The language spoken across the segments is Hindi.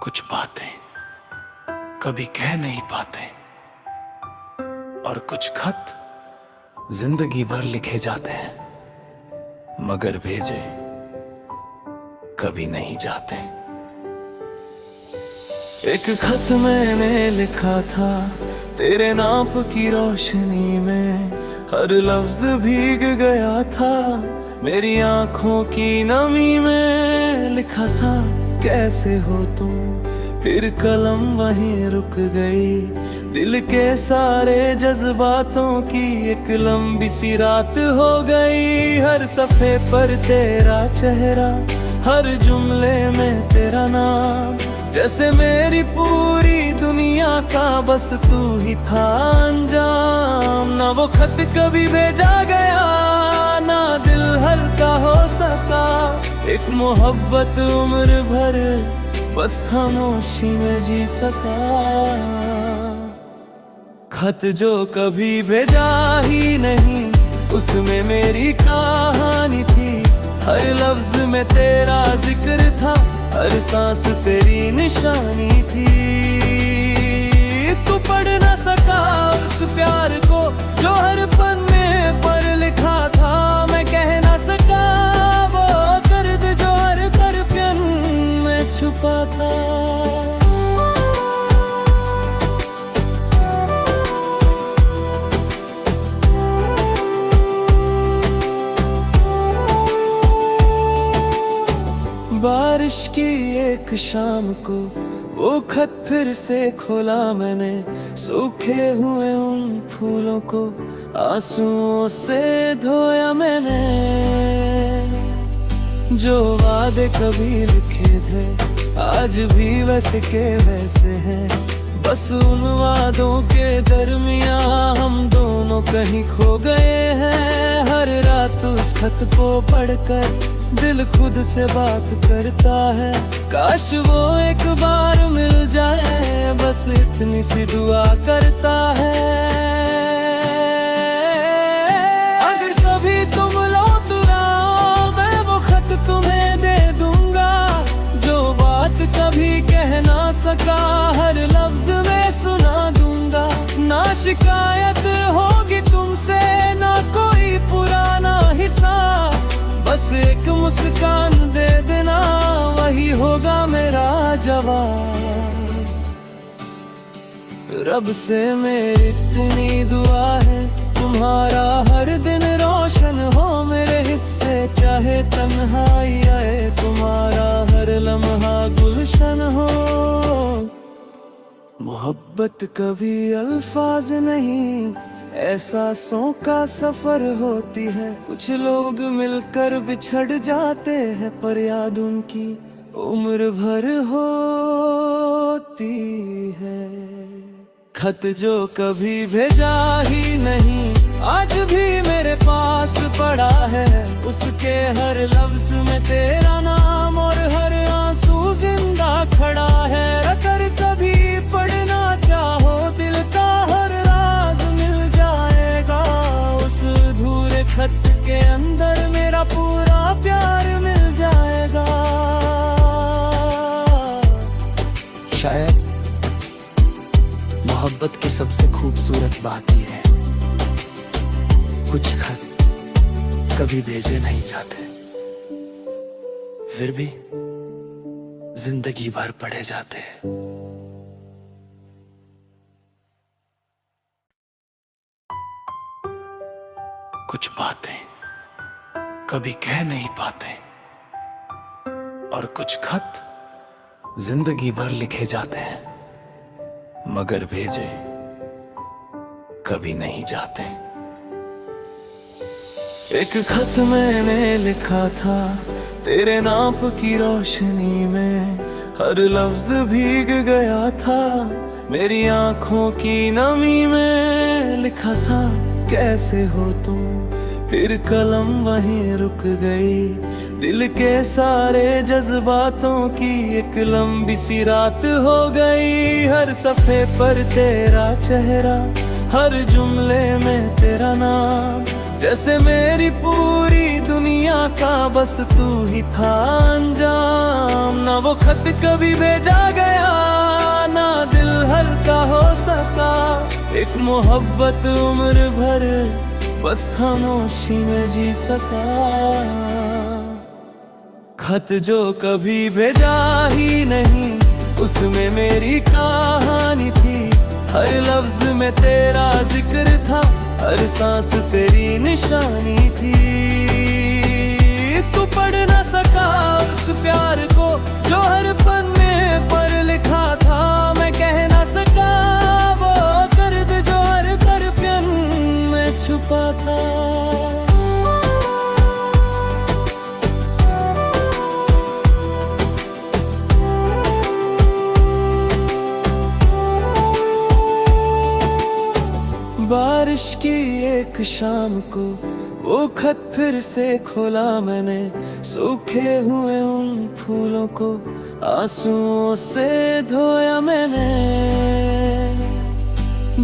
कुछ बातें कभी कह नहीं पाते और कुछ खत जिंदगी भर लिखे जाते हैं मगर भेजे कभी नहीं जाते। एक खत मैंने लिखा था तेरे नाप की रोशनी में, हर लफ्ज भीग गया था मेरी आंखों की नमी में। लिखा था कैसे हो तुम, फिर कलम वहीं रुक गई। दिल के सारे जज्बातों की एक लंबी सी रात हो गई। हर सफ़े पर तेरा चेहरा, हर जुमले में तेरा नाम, जैसे मेरी पूरी दुनिया का बस तू ही था अंजाम। ना वो खत कभी भेजा गया, ना दिल हल्का हो सका। एक मोहब्बत उम्र भर बस खामोशी में जी सका। खत जो कभी भेजा ही नहीं, उसमें मेरी कहानी थी। हर लफ्ज में तेरा जिक्र था, हर सांस तेरी निशानी थी। तू पढ़ न सका उस प्यार को जो हर पन्ने पर लिखा था। मैं कह न सका वो दर्द जो हर दर्पण में छुपा था। बारिश की एक शाम को वो खत फिर से खोला मैंने। सूखे हुए उन फूलों को आंसुओं से धोया मैंने। जो वादे कभी लिखे थे आज भी वैसे के वैसे हैं। बस उन वादों के दरमियां हम दोनों कहीं खो गए हैं। हर रात उस खत को पढ़कर दिल खुद से बात करता है। काश वो एक बार मिल जाए, बस इतनी सी दुआ करता है। अगर कभी तुम लौट आओ, मैं वो खत तुम्हें दे दूंगा। जो बात कभी कह ना सका, हर लफ्ज में सुना दूंगा। ना शिकायत होगी तुमसे, ना कोई पुराना हिसाब। बस एक मुस्कान दे देना, वही होगा मेरा जवाब। रब से मेरी इतनी दुआ है, तुम्हारा हर दिन रोशन हो मेरे हिस्से। चाहे तन्हाई आए, तुम्हारा हर लम्हा गुलशन हो। मोहब्बत कभी अल्फाज नहीं, एहसासों का सफर होती है। कुछ लोग मिलकर बिछड़ जाते हैं, पर याद उनकी उम्र भर होती है। खत जो कभी भेजा ही नहीं, आज भी मेरे पास पड़ा है। उसके हर लफ्ज में तेरा नाम और हर आंसू जिंदा खड़ा है। अगर कभी पढ़ना चाहो, दिल का हर राज मिल जाएगा। उस अधूरे खत के अंदर मेरा पूरा प्यार मिल जाएगा। शायद मोहब्बत की सबसे खूबसूरत बात यह है, कुछ खत कभी भेजे नहीं जाते, फिर भी जिंदगी भर पढ़े जाते हैं। कुछ बातें कभी कह नहीं पाते और कुछ खत जिंदगी भर लिखे जाते हैं मगर भेजे कभी नहीं जाते। एक खत मैंने लिखा था तेरे नाप की रोशनी में, हर लफ्ज भीग गया था मेरी आंखों की नमी में। लिखा था कैसे हो तुम, फिर कलम वहीं रुक गई। दिल के सारे जज्बातों की एक लंबी सी रात हो गई। हर सफ़े पर तेरा चेहरा, हर जुमले में तेरा नाम, जैसे मेरी पूरी दुनिया का बस तू ही था अंजाम। ना वो खत कभी भेजा गया, ना दिल हल्का हो सका। एक मोहब्बत उम्र भर बस खामोशी में जी सका। खत जो कभी भेजा ही नहीं, उसमें मेरी कहानी थी। हर लफ्ज में तेरा जिक्र था, हर सांस तेरी निशानी थी। तू पढ़ ना सका उस प्यार को जो हर पन्ने पर लिखा था। मैं कह ना सका वो दर्द जो हर दर्पण में छुपा था। बारिश की एक शाम को वो खत फिर से खोला मैंने। सूखे हुए उन फूलों को आंसुओं से धोया मैंने।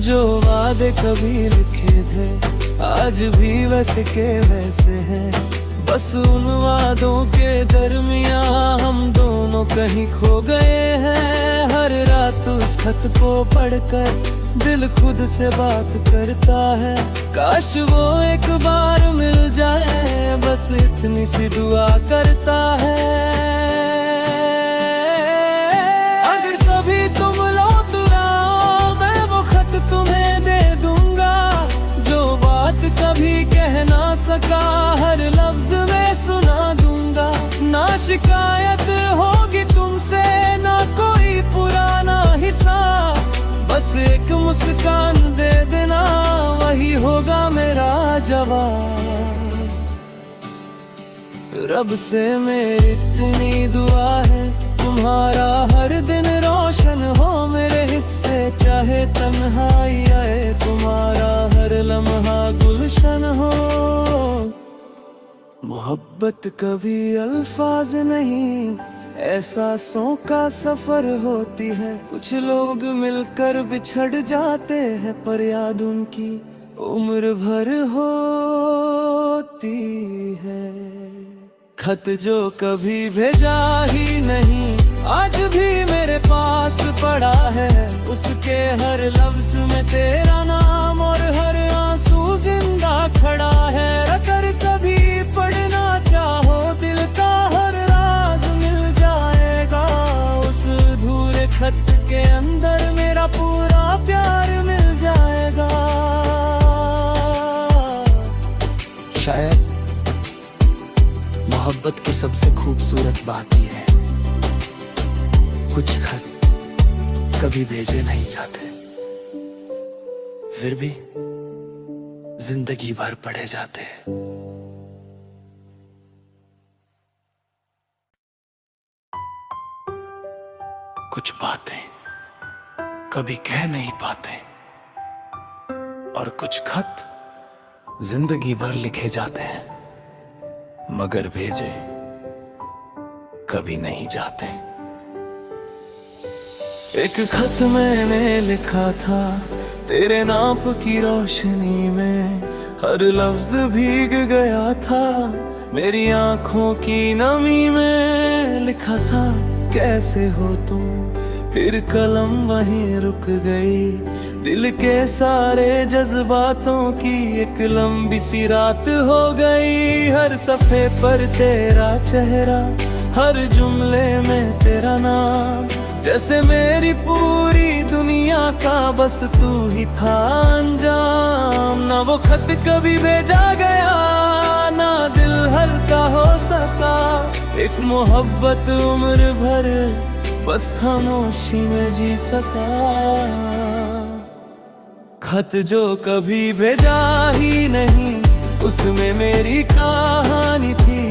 जो वादे कभी लिखे थे आज भी वैसे के वैसे हैं। बस उन वादों के दरमियां हम दोनों कहीं खो गए हैं। हर रात उस खत को पढ़कर दिल खुद से बात करता है। काश वो एक बार मिल जाए, बस इतनी सी दुआ करता है। अगर कभी तुम लौट आओ, मैं वो खत तुम्हें दे दूंगा। जो बात कभी कह ना सका, हर लफ्ज में सुना दूंगा। ना शिकायत होगी तुमसे, ना कोई पुराना हिसाब। बस एक मुस्कान दे देना, वही होगा मेरा जवाब। रब से मेरी इतनी दुआ है, तुम्हारा हर दिन रोशन हो मेरे हिस्से। चाहे तन्हाई आए, तुम्हारा हर लम्हा गुलशन हो। मोहब्बत कभी अल्फाज नहीं, एहसासों का सफर होती है। कुछ लोग मिलकर बिछड़ जाते हैं, पर याद उनकी उम्र भर होती है। खत जो कभी भेजा ही नहीं, आज भी मेरे पास पड़ा है। उसके हर लफ्ज में तेरा नाम और हर आंसू जिंदा खड़ा है। अगर कभी पढ़ना चाहो, दिल का हर राज मिल जाएगा। उस अधूरे खत के अंदर मेरा पूरा प्यार मिल जाएगा। शायद मोहब्बत की सबसे खूबसूरत बात यह है, कुछ खत कभी भेजे नहीं जाते, फिर भी जिंदगी भर पढ़े जाते हैं। कुछ बातें कभी कह नहीं पाते, और कुछ खत जिंदगी भर लिखे जाते हैं, मगर भेजे कभी नहीं जाते। एक खत मैंने लिखा था तेरे नाप की रोशनी में। हर लफ्ज भीग गया था मेरी आंखों की नमी में। लिखा था कैसे हो तुम, फिर कलम वहीं रुक गई। दिल के सारे जज्बातों की एक लंबी सी रात हो गई। हर सफ़े पर तेरा चेहरा, हर जुमले में तेरा नाम। जैसे मेरी पूरी दुनिया का बस तू ही था अंजाम। ना वो खत कभी भेजा गया, ना दिल हल्का हो सका। एक मोहब्बत उम्र भर बस खामोशी में जी सका। खत जो कभी भेजा ही नहीं, उसमें मेरी कहानी थी।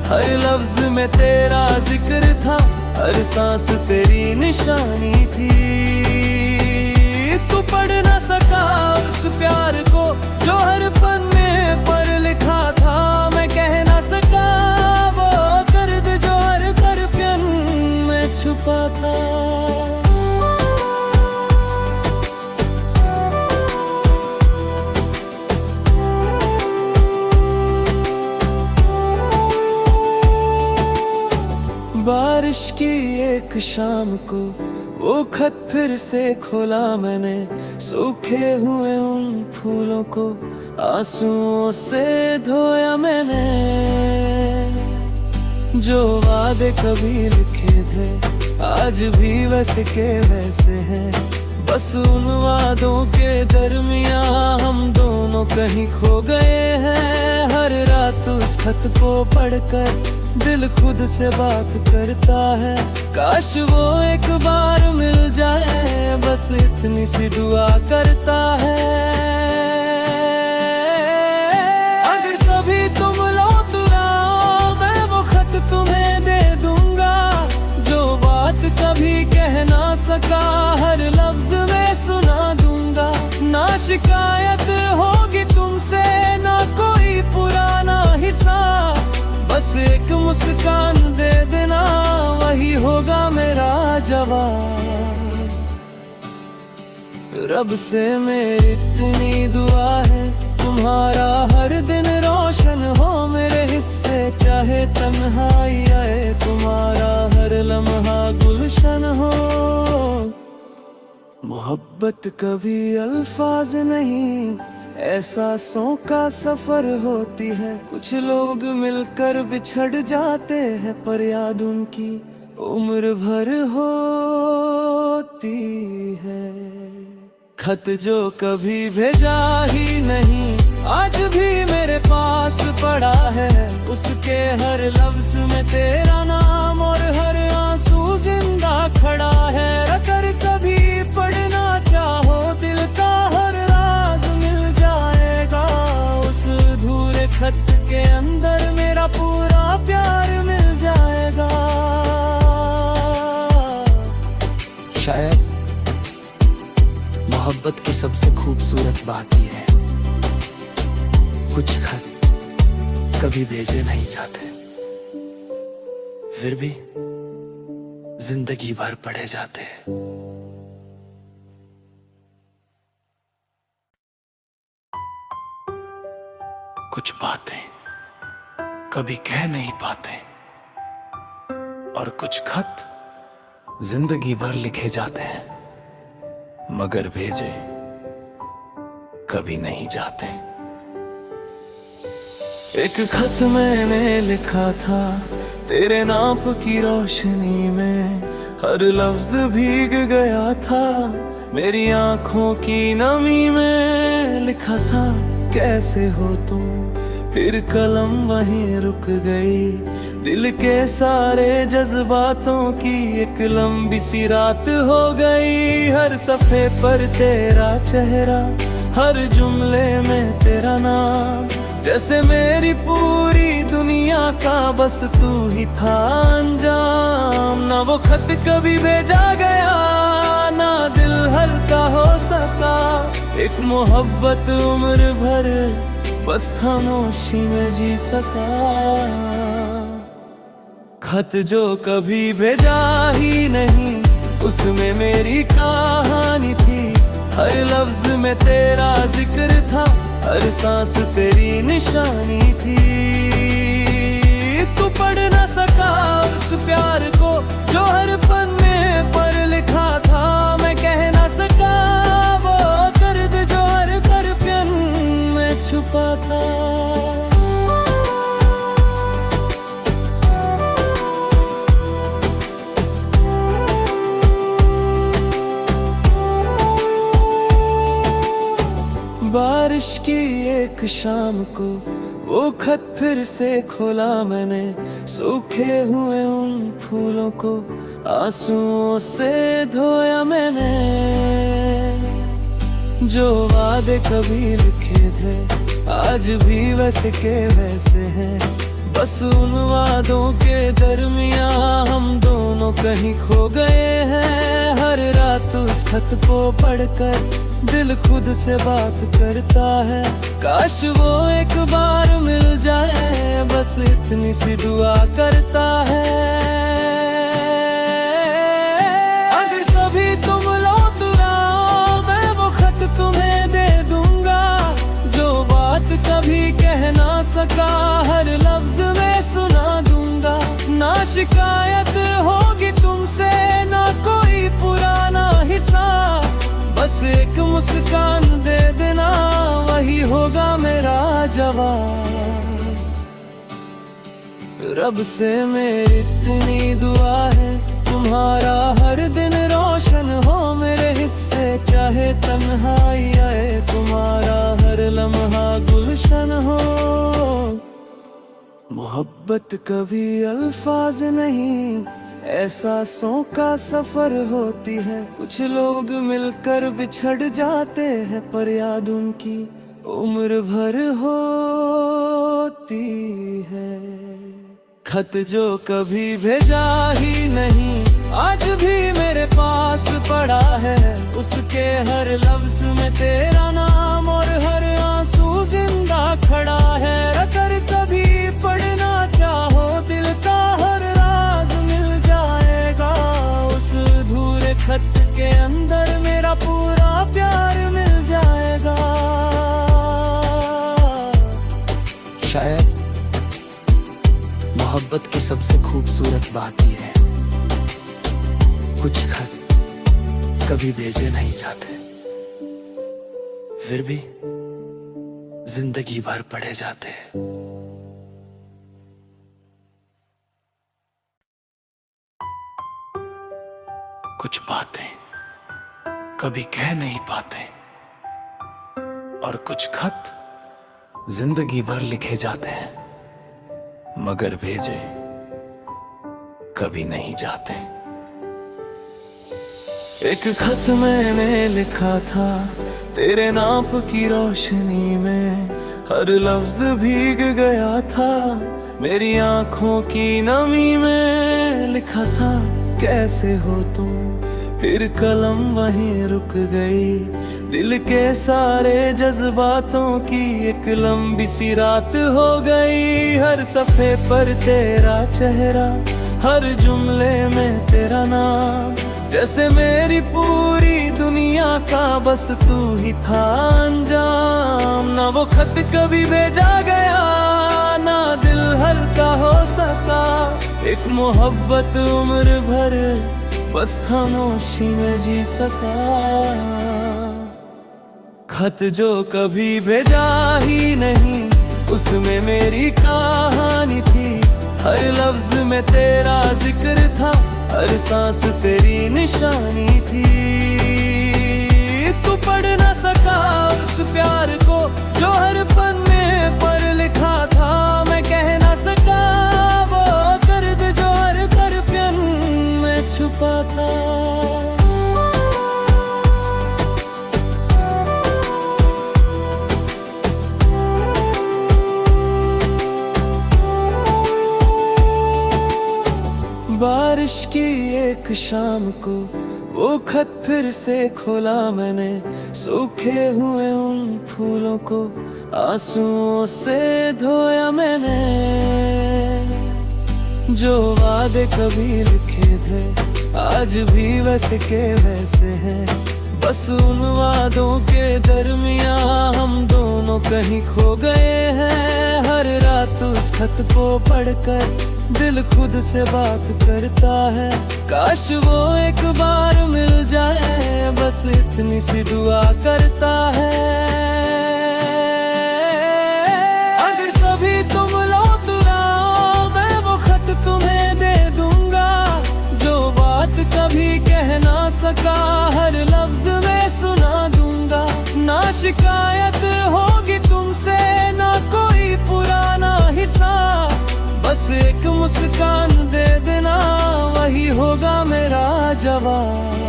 हर लफ्ज में तेरा जिक्र था, हर सांस तेरी निशानी थी। तू पढ़ ना सका उस प्यार को जो हर पन्ने पर लिखा था। मैं कह ना सका वो दर्द जो हर दर्पण में छुपा था। बारिश की एक शाम को वो खत फिर से खोला मैंने, सूखे हुए उन फूलों को आंसुओं से धोया मैंने। जो वादे कभी लिखे थे आज भी वैसे के वैसे हैं, बस उन वादों के दरमियां हम दोनों कहीं खो गए हैं। हर रात उस खत को पढ़कर दिल खुद से बात करता है, काश वो एक बार मिल जाए, बस इतनी सी दुआ करता है। अगर कभी तुम लौट आओ मैं वो खत तुम्हें दे दूंगा, जो बात कभी कह ना सका हर लफ्ज में सुना दूंगा। ना शिकायत होगी तुमसे ना कोई पुराना हिसाब, बस एक मुस्कान दे देना वही होगा मेरा जवाब। रब से मेरी इतनी दुआ है तुम्हारा हर दिन रोशन हो मेरे हिस्से, चाहे तन्हाई आए तुम्हारा हर लम्हा गुलशन हो। मोहब्बत कभी अल्फाज नहीं एहसासों का सफर होती है, कुछ लोग मिलकर बिछड़ जाते हैं पर याद उनकी उम्र भर होती है। खत जो कभी भेजा ही नहीं आज भी मेरे पास पड़ा है, उसके हर लफ्ज में तेरा नाम और हर आंसू जिंदा खड़ा है। अगर कभी पढ़ना चाहो दिल का हर राज मिल जाएगा, उस अधूरे खत के अंदर मेरा पूरा प्यार मिल जाएगा। शायद मोहब्बत की सबसे खूबसूरत बात यह है, कुछ खत कभी भेजे नहीं जाते, फिर भी जिंदगी भर पढ़े जाते हैं। कुछ बातें कभी कह नहीं पाते और कुछ खत जिंदगी भर लिखे जाते हैं, मगर भेजे कभी नहीं जाते। एक खत मैंने लिखा था तेरे नाप की रोशनी में, हर लफ्ज भीग गया था मेरी आंखों की नमी में। लिखा था कैसे हो तुम, फिर कलम वहीं रुक गई, दिल के सारे जज्बातों की एक लंबी सी रात हो गई। हर सफ़े पर तेरा चेहरा, हर जुमले में तेरा नाम, जैसे मेरी पूरी दुनिया का बस तू ही था अंजाम। ना वो खत कभी भेजा गया ना दिल हल्का हो सका, एक मोहब्बत उम्र भर बस खामोशी में जी सका। खत जो कभी भेजा ही नहीं उसमें मेरी कहानी थी, हर लफ्ज में तेरा जिक्र था, हर सांस तेरी निशानी थी। तू पढ़ न सका उस प्यार को जो हर पन्ने पर लिखा था, मैं कह न सका वो दर्द जो हर दर्पण में छुपा था। बारिश की एक शाम को वो खत फिर से खोला मैंने, सूखे हुए उन फूलों को आंसुओं से धोया मैंने। जो वादे कभी लिखे थे आज भी वैसे के वैसे हैं, बस उन वादों के दरमियां हम दोनों कहीं खो गए हैं। हर रात उस खत को पढ़कर दिल खुद से बात करता है, काश वो एक बार मिल जाए, बस इतनी सी दुआ करता है। अगर कभी तुम लौट आओ मैं वो खत तुम्हें दे दूंगा, जो बात कभी कह ना सका हर लफ्ज में सुना दूंगा। ना शिकायत मुस्कान दे देना, वही होगा मेरा जवाब। रब से मेरी इतनी दुआ है, तुम्हारा हर दिन रोशन हो मेरे हिस्से, चाहे तन्हाई आए तुम्हारा हर लम्हा गुलशन हो। मोहब्बत कभी अल्फाज नहीं, एहसासों का सफर होती है। कुछ लोग मिलकर बिछड़ जाते हैं, पर याद उनकी उम्र भर होती है। खत जो कभी भेजा ही नहीं, आज भी मेरे पास पड़ा है, उसके हर लफ्ज में तेरा नाम और हर आंसू जिंदा खड़ा है। अगर कभी पढ़ना चाहो दिल का हर राज मिल जाएगा, उस अधूरे खत के अंदर मेरा पूरा प्यार मिल जाएगा। शायद मोहब्बत की सबसे खूबसूरत बात यह है, कुछ खत कभी भेजे नहीं जाते, फिर भी जिंदगी भर पढ़े जाते हैं। कुछ बातें कभी कह नहीं पाते, और कुछ खत जिंदगी भर लिखे जाते हैं, मगर भेजे कभी नहीं जाते। एक खत मैंने लिखा था तेरे नाप की रोशनी में, हर लफ्ज भीग गया था मेरी आंखों की नमी में। लिखा था कैसे हो तुम, फिर कलम वहीं रुक गई, दिल के सारे जज्बातों की एक लंबी सी रात हो गई। हर सफ़े पर तेरा चेहरा, हर जुमले में तेरा नाम, जैसे मेरी पूरी दुनिया का बस तू ही था अंजाम। ना वो खत कभी भेजा गया, ना दिल हल्का हो सका, एक मोहब्बत उम्र भर बस खामोशी में जी सका। खत जो कभी भेजा ही नहीं, उसमें मेरी कहानी थी, हर लफ्ज में तेरा जिक्र था, हर सांस तेरी निशानी थी। तू पढ़ न सका उस प्यार को जो हर पन्ने पर लिखा था, मैं कह न सका वो दर्द जो हर दर्पण में छुपा था। बारिश की एक शाम को वो खत फिर से खोला मैंने, सूखे हुए उन फूलों को आंसुओं से धोया मैंने। जो वादे कभी लिखे थे आज भी वैसे के वैसे हैं, बस उन वादों के दरमियां हम दोनों कहीं खो गए हैं। हर रात उस खत को पढ़कर दिल खुद से बात करता है, काश वो एक बार मिल जाए, बस इतनी सी दुआ करता है। अगर कभी तुम लौट आओ मैं वो खत तुम्हें दे दूंगा, जो बात कभी कह ना सका हर लफ्ज में सुना दूंगा। ना शिकायत होगी तुमसे ना कोई पुराना हिसाब, बस एक मुस्कान दे देना वही होगा मेरा जवाब।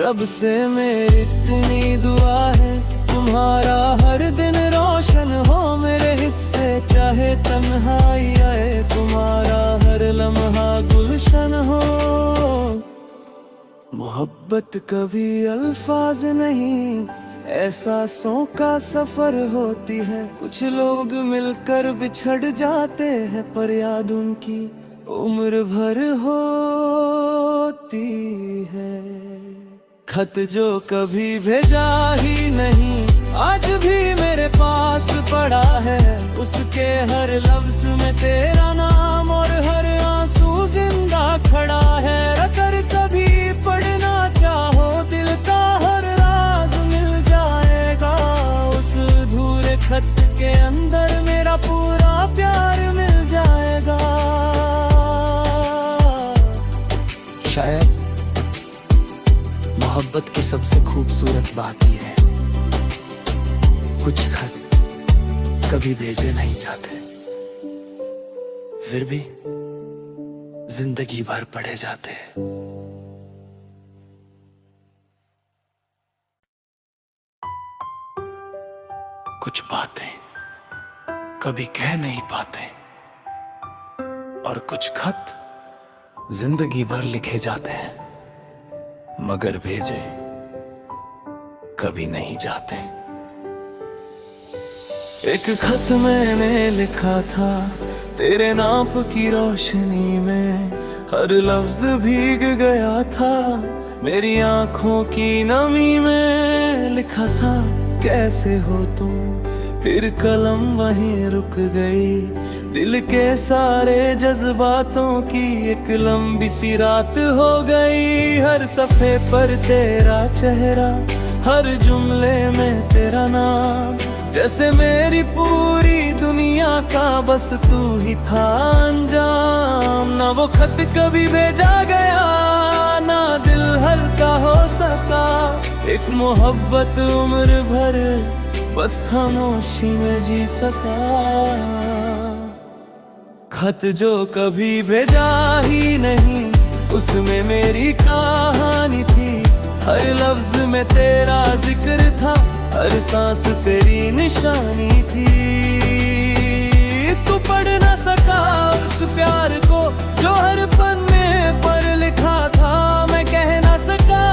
रब से मेरी इतनी दुआ है, तुम्हारा हर दिन रोशन हो मेरे हिस्से, चाहे तन्हाई आए तुम्हारा हर लम्हा गुलशन हो। मोहब्बत कभी अल्फाज नहीं, एहसासों का सफर होती है। कुछ लोग मिलकर बिछड़ जाते हैं, पर याद उनकी उम्र भर होती है। खत जो कभी भेजा ही नहीं, आज भी मेरे पास पड़ा है, उसके हर लफ्ज में तेरा नाम और हर आंसू जिंदा खड़ा है। अगर कभी पढ़ना चाहो दिल का मोहब्बत की सबसे खूबसूरत बात यह है, कुछ खत कभी भेजे नहीं जाते, फिर भी जिंदगी भर पढ़े जाते हैं। कुछ बातें कभी कह नहीं पाते और कुछ खत जिंदगी भर लिखे जाते हैं, मगर भेजे कभी नहीं जाते। एक खत मैंने लिखा था तेरे नाप की रोशनी में, हर लफ्ज भीग गया था मेरी आंखों की नमी में। लिखा था कैसे हो तुम, फिर कलम वहीं रुक गई, दिल के सारे जज्बातों की एक लंबी सी रात हो गई। हर सफ़े पर तेरा चेहरा, हर जुमले में तेरा नाम, जैसे मेरी पूरी दुनिया का बस तू ही था अंजाम। ना वो खत कभी भेजा गया, ना दिल हल्का हो सका, एक मोहब्बत उम्र भर बस खामोशी में जी सका। खत जो कभी भेजा ही नहीं, उसमें मेरी कहानी थी, हर लफ्ज में तेरा जिक्र था, हर सांस तेरी निशानी थी। तू पढ़ ना सका उस प्यार को जो हर पन्ने पर लिखा था, मैं कह ना सका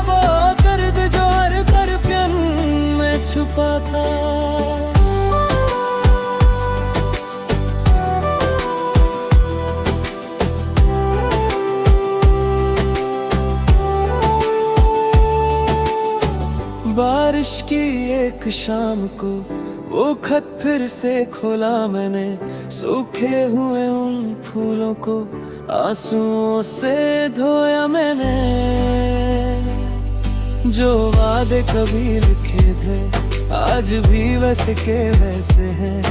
वो दर्द जो हर दर्पण में छुपा था। बारिश की एक शाम को वो खत फिर से खोला मैंने, सूखे हुए उन फूलों को आंसुओं से धोया मैंने। जो वादे कभी लिखे थे आज भी वैसे के वैसे हैं,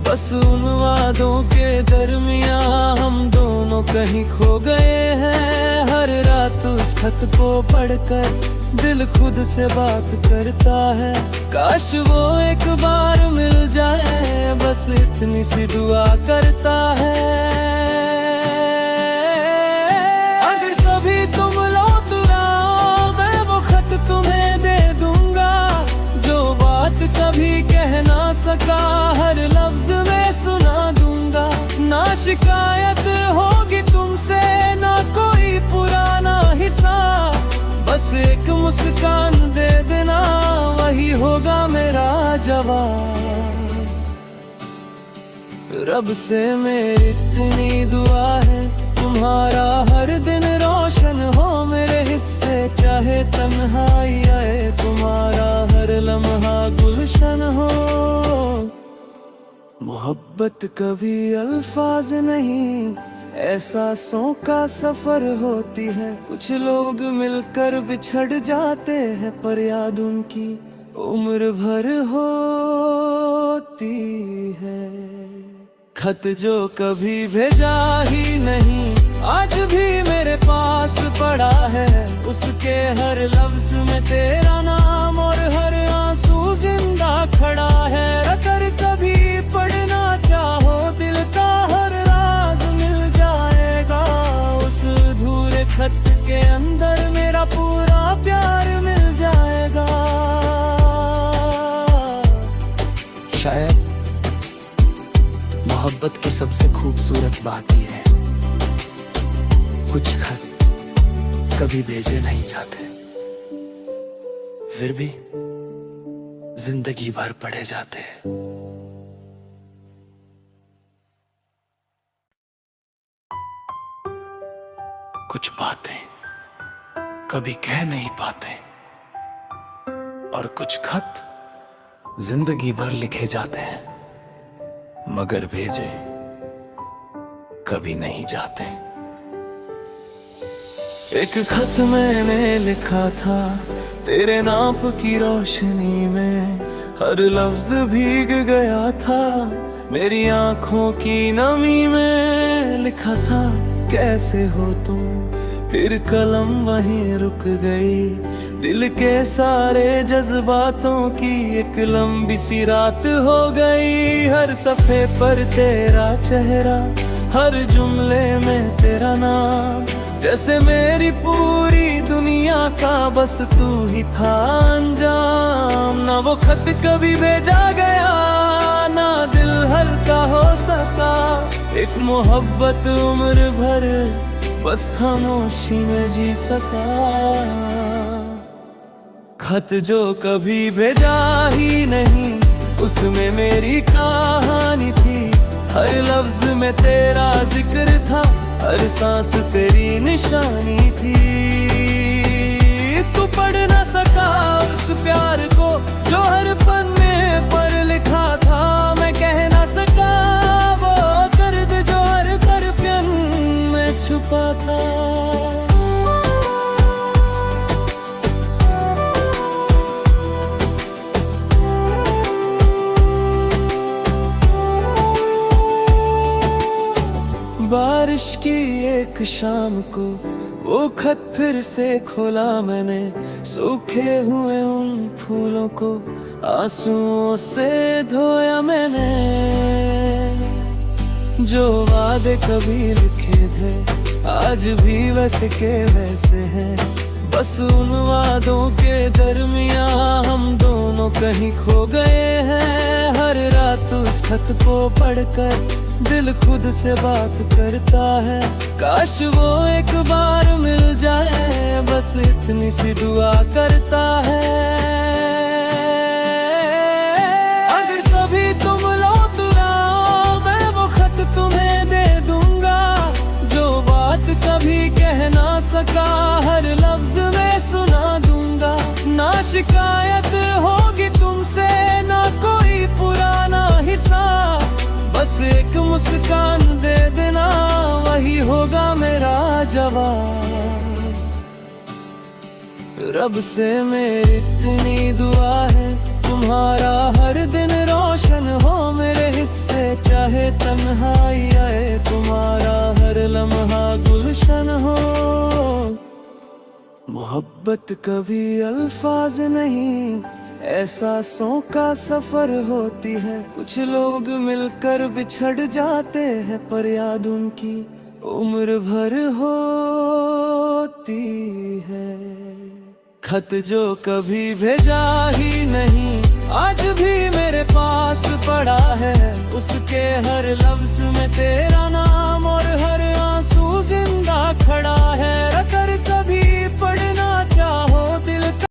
बस उन वादों के दरमियां हम दोनों कहीं खो गए हैं। हर रात उस खत को पढ़कर दिल खुद से बात करता है, काश वो एक बार मिल जाए, बस इतनी सी दुआ करता है। अगर कभी तुम लौट आओ मैं वो खत तुम्हें दे दूंगा, जो बात कभी कह ना सका हर लफ्ज में सुना दूंगा। ना शिकायत होगी तुमसे, ना कोई पुराना हिसाब, बस एक मुस्कान दे देना वही होगा मेरा जवाब। रब से मेरी इतनी दुआ है, तुम्हारा हर दिन रोशन हो मेरे हिस्से, चाहे तन्हाई आए तुम्हारा हर लम्हा गुलशन हो। मोहब्बत कभी अल्फाज नहीं, एहसासों का सफर होती है, कुछ लोग मिलकर बिछड़ जाते हैं पर याद उनकी उम्र भर होती है। खत जो कभी भेजा ही नहीं आज भी मेरे पास पड़ा है, उसके हर लफ्ज में तेरा नाम और हर आंसू जिंदा खड़ा है। अगर कभी पढ़ना चाहो दिल का हर राज मिल जाएगा, उस अधूरे खत के अंदर मेरा पूरा प्यार मिल जाएगा। शायद मोहब्बत की सबसे खूबसूरत बात यह है, कुछ खत कभी भेजे नहीं जाते, फिर भी जिंदगी भर पढ़े जाते हैं। कुछ बातें कभी कह नहीं पाते और कुछ खत जिंदगी भर लिखे जाते हैं, मगर भेजे कभी नहीं जाते। एक खत मैंने लिखा था तेरे नाप की रोशनी में, हर लफ्ज भीग गया था मेरी आंखों की नमी में। लिखा था कैसे हो तुम, फिर कलम वहीं रुक गई। दिल के सारे जज्बातों की एक लंबी सी रात हो गई। हर सफ़े पर तेरा चेहरा, हर जुमले में तेरा नाम, जैसे मेरी पूरी दुनिया का बस तू ही था अंजाम। ना वो खत कभी भेजा गया, ना दिल हल्का हो सका। एक मोहब्बत उम्र भर बस खामोशी में जी सका। खत जो कभी भेजा ही नहीं, उसमें मेरी कहानी थी। हर लफ्ज में तेरा जिक्र था, हर सांस तेरी निशानी थी। तू पढ़ ना सका उस प्यार को जो हर पन्ने पर लिखा था। मैं कह ना सका वो दर्द जो हर दर्पण में छुपा था। बारिश की एक शाम को वो खत फिर से खोला मैंने। सूखे हुए उन फूलों को आंसुओं से धोया मैंने। जो वादे कभी लिखे थे आज भी वैसे के वैसे हैं। बस उन वादों के दरमियां हम दोनों कहीं खो गए हैं। हर रात उस खत को पढ़कर दिल खुद से बात करता है। काश वो एक बार मिल जाए, बस इतनी सी दुआ करता है। अगर कभी तुम लौट आओ, मैं वो खत तुम्हें दे दूंगा। जो बात कभी कह ना सका, हर लफ्ज में सुना दूंगा। ना शिकायत होगी तुमसे, ना कोई पुराना हिसाब। बस एक मुस्कान दे देना, वही होगा मेरा जवाब। रब से मेरी इतनी दुआ है, तुम्हारा हर दिन रोशन हो मेरे हिस्से। चाहे तन्हाई आए, तुम्हारा हर लम्हा गुलशन हो। मोहब्बत कभी अल्फाज नहीं, एहसासों का सफर होती है। कुछ लोग मिलकर बिछड़ जाते हैं, पर याद उनकी उम्र भर होती है। खत जो कभी भेजा ही नहीं, आज भी मेरे पास पड़ा है। उसके हर लफ्ज में तेरा